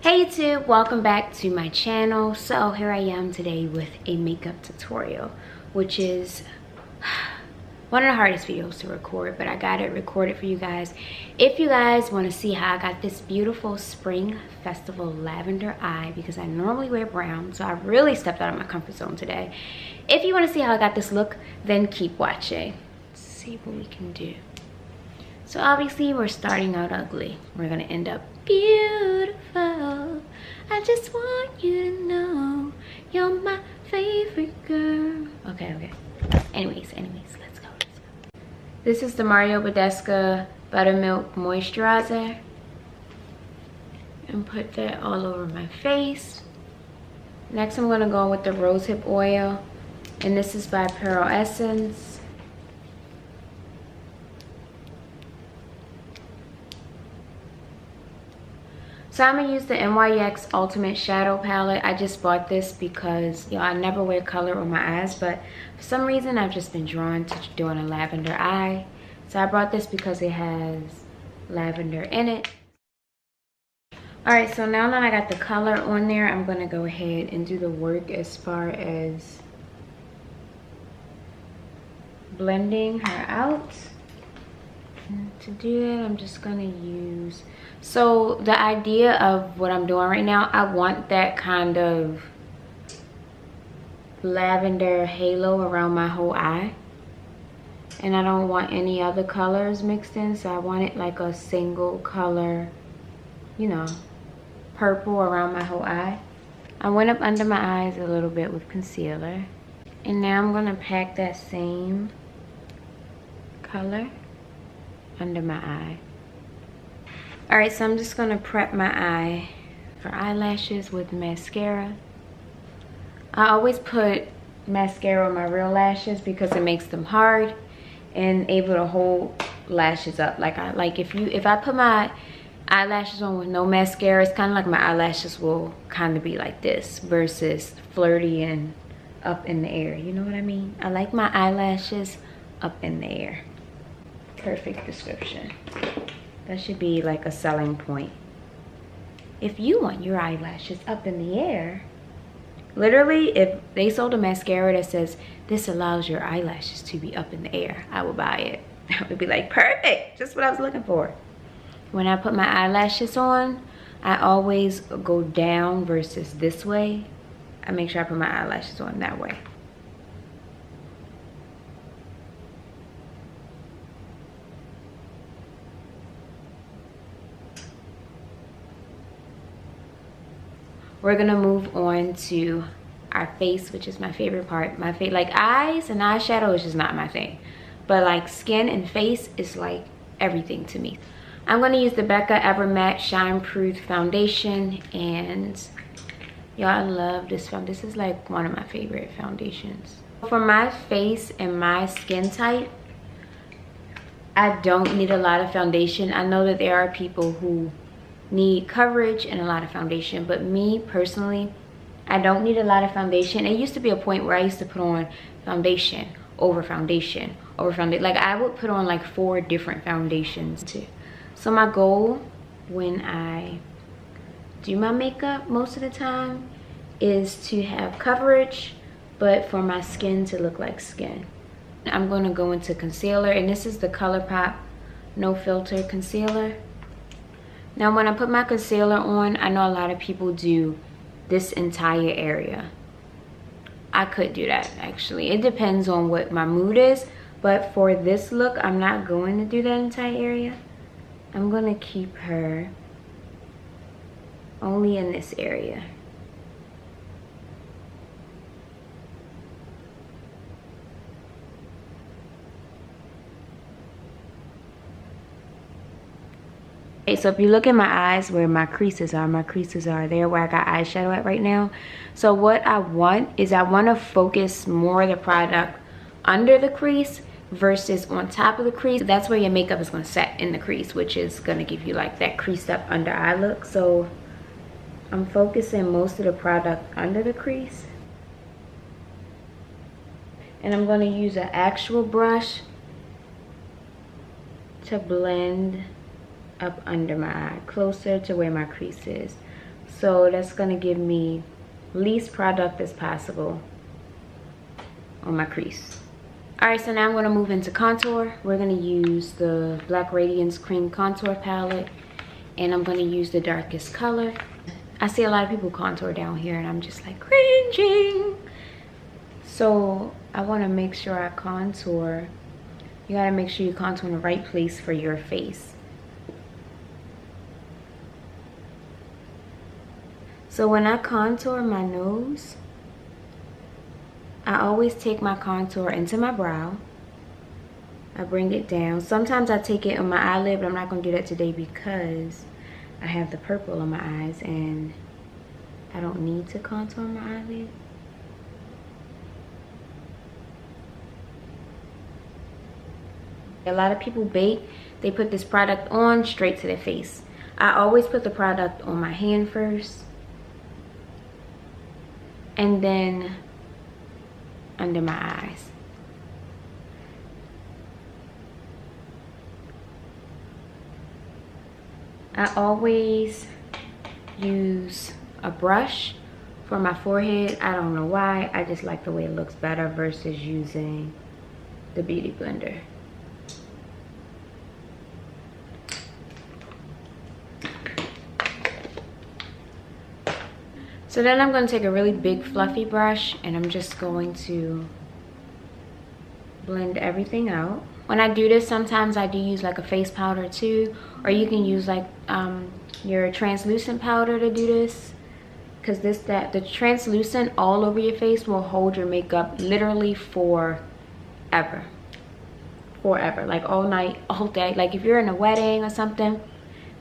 Hey YouTube, welcome back to my channel. So here I am today with a makeup tutorial, which is one of the hardest videos to record, but I got it recorded for you guys. If you guys want to see how I got this beautiful Spring Festival lavender eye, because I normally wear brown, so I really stepped out of my comfort zone today. If you want to see how I got this look, then keep watching. Let's see what we can do. So obviously we're starting out ugly. We're gonna end up beautiful. I just want you to know you're my favorite girl. Okay. Anyways, let's go. This is the Mario Badescu Buttermilk Moisturizer. And put that all over my face. Next I'm gonna go with the Rosehip Oil. And this is by Pearl Essence. So I'm gonna use the NYX Ultimate Shadow Palette. I just bought this because, I never wear color on my eyes, but for some reason I've just been drawn to doing a lavender eye. So I brought this because it has lavender in it. Alright, so now that I got the color on there, I'm gonna go ahead and do the work as far as blending her out. And to do that, I'm just gonna use, so the idea of what I'm doing right now, I want that kind of lavender halo around my whole eye, and I don't want any other colors mixed in, so I want it like a single color, purple around my whole eye. I went up under my eyes a little bit with concealer, and now I'm gonna pack that same color under my eye. Alright, so I'm just gonna prep my eye for eyelashes with mascara. I always put mascara on my real lashes because it makes them hard and able to hold lashes up. Like if I put my eyelashes on with no mascara, it's kind of like my eyelashes will kind of be like this versus flirty and up in the air. You know what I mean? I like my eyelashes up in the air. Perfect description. That should be like a selling point. If you want your eyelashes up in the air, literally, if they sold a mascara that says this allows your eyelashes to be up in the air, I would buy it. I would be like, perfect, just what I was looking for. When I put my eyelashes on, I always go down versus this way. I make sure I put my eyelashes on that way. We're gonna move on to our face, which is my favorite part. My face, like eyes and eyeshadow is just not my thing, but like skin and face is like everything to me. I'm gonna use the Becca Evermatte Shine Proof Foundation, and y'all, I love this foundation. This is like one of my favorite foundations. For my face and my skin type, I don't need a lot of foundation. I know that there are people who need coverage and a lot of foundation, but me personally, I don't need a lot of foundation. It used to be a point where I used to put on foundation over foundation over foundation. Like I would put on like 4 different foundations too. So my goal when I do my makeup most of the time is to have coverage, but for my skin to look like skin. I'm going to go into concealer, and this is the ColourPop No Filter Concealer. Now when I put my concealer on, I know a lot of people do this entire area. I could do that actually. It depends on what my mood is, but for this look, I'm not going to do that entire area. I'm going to keep her only in this area. Okay, so if you look at my eyes where my creases are there where I got eyeshadow at right now. So what I want is I want to focus more of the product under the crease versus on top of the crease. That's where your makeup is going to set, in the crease, which is going to give you like that creased up under eye look. So I'm focusing most of the product under the crease. And I'm going to use an actual brush to blend up under my eye, closer to where my crease is. So that's gonna give me least product as possible on my crease. All right, so now I'm gonna move into contour. We're gonna use the Black Radiance Cream Contour Palette, and I'm gonna use the darkest color. I see a lot of people contour down here, and I'm just like cringing. So I wanna make sure I contour. You gotta make sure you contour in the right place for your face. So when I contour my nose, I always take my contour into my brow. I bring it down. Sometimes I take it on my eyelid, but I'm not gonna do that today because I have the purple on my eyes and I don't need to contour my eyelid. A lot of people bake, they put this product on straight to their face. I always put the product on my hand first and then under my eyes. I always use a brush for my forehead. I don't know why, I just like the way it looks better versus using the beauty blender. So then I'm going to take a really big fluffy brush and I'm just going to blend everything out. When I do this, sometimes I do use like a face powder too, or you can use like your translucent powder to do this, because the translucent all over your face will hold your makeup literally forever, like all night, all day. Like if you're in a wedding or something,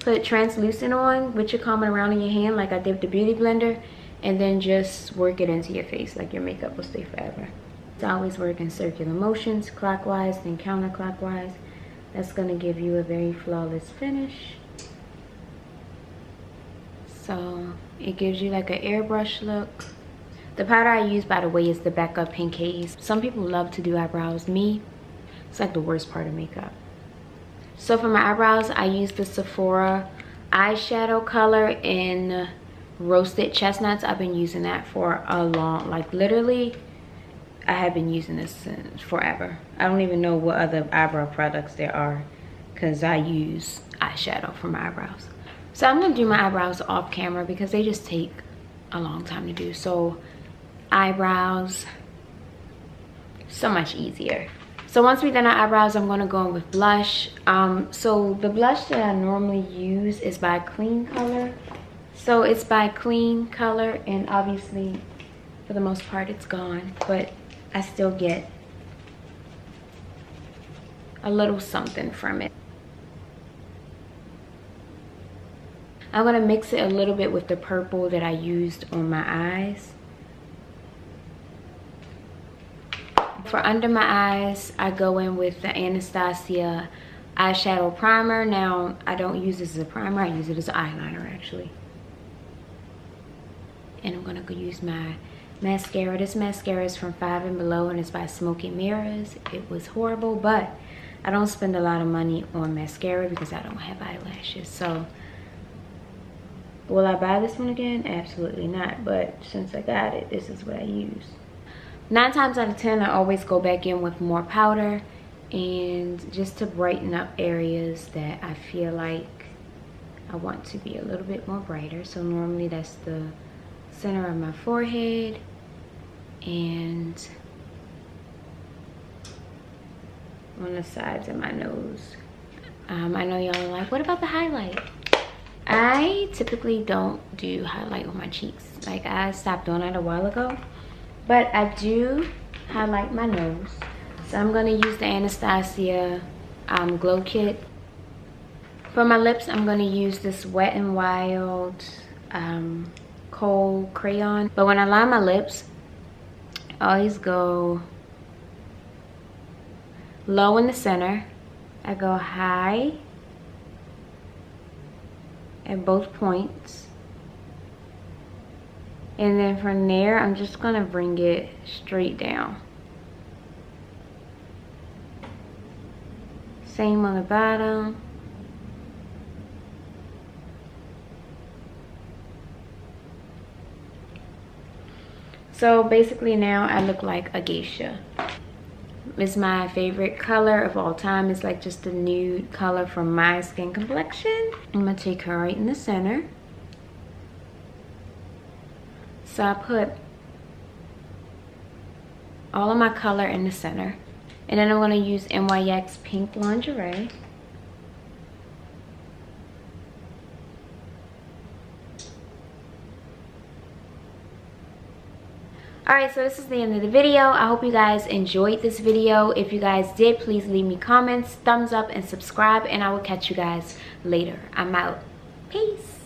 put translucent on with your combing around in your hand like I did with the beauty blender, and then just work it into your face. Like your makeup will stay forever. It's always work in circular motions, clockwise then counterclockwise. That's gonna give you a very flawless finish. So it gives you like an airbrush look. The powder I use, by the way, is the Becca Pink Haze. Some people love to do eyebrows. Me, it's like the worst part of makeup. So for my eyebrows, I use the Sephora eyeshadow color in Roasted Chestnuts. I've been using that for a long, like literally, I have been using this since forever. I don't even know what other eyebrow products there are because I use eyeshadow for my eyebrows. So I'm gonna do my eyebrows off camera because they just take a long time to do. So eyebrows, so much easier. So once we've done our eyebrows, I'm gonna go in with blush. So the blush that I normally use is by Clean Color. So it's by Clean Color, and obviously for the most part it's gone, but I still get a little something from it. I'm gonna mix it a little bit with the purple that I used on my eyes. For under my eyes, I go in with the Anastasia eyeshadow primer. Now, I don't use this as a primer, I use it as an eyeliner actually. And I'm gonna go use my mascara. This mascara is from Five and Below and it's by Smoky Mirrors. It was horrible, but I don't spend a lot of money on mascara because I don't have eyelashes. So will I buy this one again? Absolutely not, but since I got it, this is what I use. 9 times out of 10, I always go back in with more powder, and just to brighten up areas that I feel like I want to be a little bit more brighter. So normally that's the center of my forehead and on the sides of my nose. I know y'all are like, what about the highlight? I typically don't do highlight on my cheeks. Like, I stopped doing that a while ago, but I do highlight my nose. So I'm gonna use the Anastasia Glow Kit. For my lips, I'm gonna use this Wet n Wild Kohl crayon. But when I line my lips, I always go low in the center. I go high at both points. And then from there, I'm just gonna bring it straight down. Same on the bottom. So basically now I look like a geisha. It's my favorite color of all time. It's like just a nude color from my skin complexion. I'm gonna take her right in the center. So I put all of my color in the center. And then I'm gonna use NYX Pink Lingerie. Alright, so this is the end of the video. I hope you guys enjoyed this video. If you guys did, please leave me comments, thumbs up, and subscribe. And I will catch you guys later. I'm out. Peace.